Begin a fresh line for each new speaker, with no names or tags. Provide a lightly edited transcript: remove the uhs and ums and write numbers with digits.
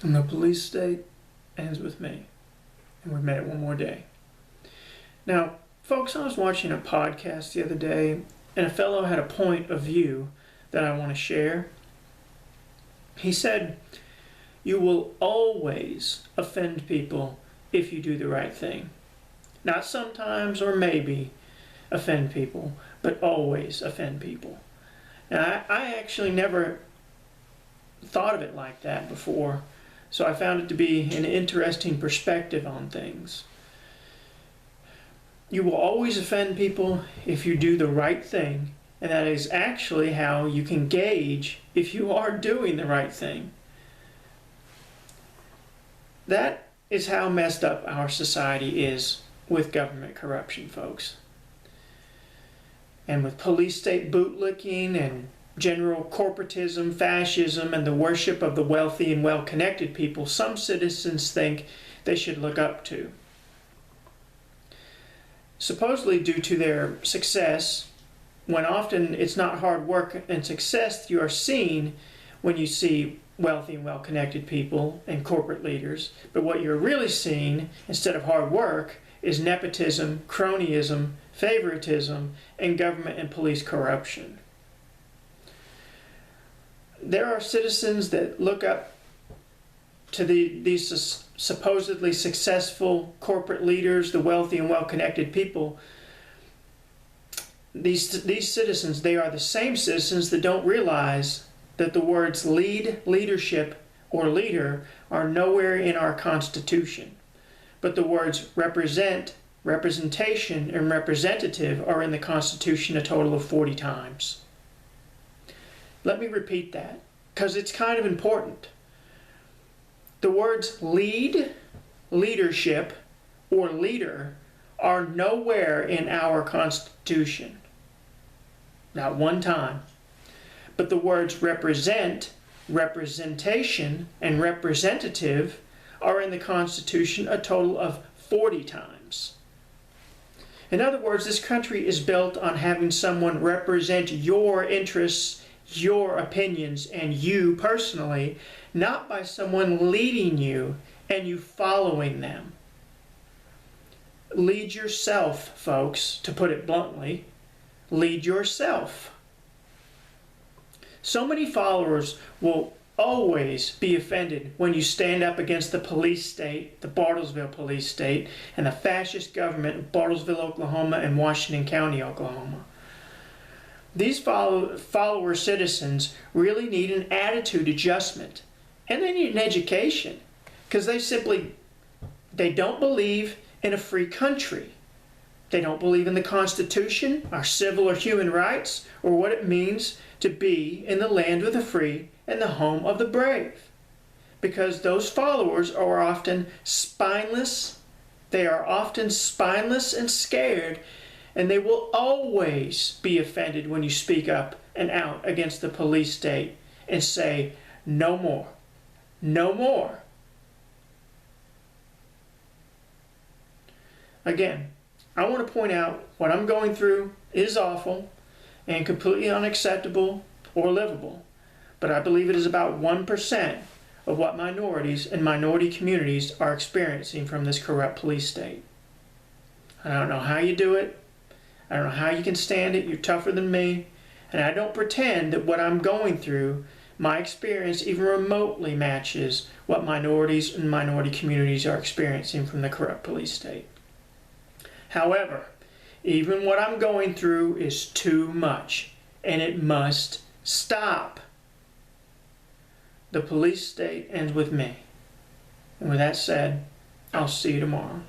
And the police state ends with me. And we made it one more day. Now, folks, I was watching a podcast the other day, and a fellow had a point of view that I want to share. He said, you will always offend people if you do the right thing. Not sometimes or maybe offend people, but always offend people. Now, I actually never thought of it like that before, so I found it to be an interesting perspective on things. You will always offend people if you do the right thing, and that is actually how you can gauge if you are doing the right thing. That is how messed up our society is with government corruption, folks. And with police state bootlicking and general corporatism, fascism, and the worship of the wealthy and well-connected people some citizens think they should look up to. Supposedly due to their success, when often it's not hard work and success you are seeing when you see wealthy and well-connected people and corporate leaders, but what you're really seeing instead of hard work is nepotism, cronyism, favoritism, and government and police corruption. There are citizens that look up to these supposedly successful corporate leaders, the wealthy and well-connected people. These citizens, they are the same citizens that don't realize that the words lead, leadership, or leader are nowhere in our Constitution. But the words represent, representation, and representative are in the Constitution a total of 40 times. Let me repeat that, because it's kind of important. The words lead, leadership, or leader are nowhere in our Constitution. Not one time. But the words represent, representation, and representative are in the Constitution a total of 40 times. In other words, this country is built on having someone represent your interests, your opinions, and you personally, not by someone leading you and you following them. Lead yourself, folks, to put it bluntly. Lead yourself. So many followers will always be offended when you stand up against the police state, the Bartlesville police state, and the fascist government of Bartlesville, Oklahoma, and Washington County, Oklahoma. These follower citizens really need an attitude adjustment, and they need an education, because they don't believe in a free country. They don't believe in the Constitution, our civil or human rights, or what it means to be in the land of the free and the home of the brave. Because those followers are often spineless. They are often spineless and scared, and they will always be offended when you speak up and out against the police state and say, no more, no more. Again, I want to point out what I'm going through is awful and completely unacceptable or livable, but I believe it is about 1% of what minorities and minority communities are experiencing from this corrupt police state. I don't know how you do it. I don't know how you can stand it. You're tougher than me. And I don't pretend that what I'm going through, my experience even remotely matches what minorities and minority communities are experiencing from the corrupt police state. However, even what I'm going through is too much, and it must stop. The police state ends with me. And with that said, I'll see you tomorrow.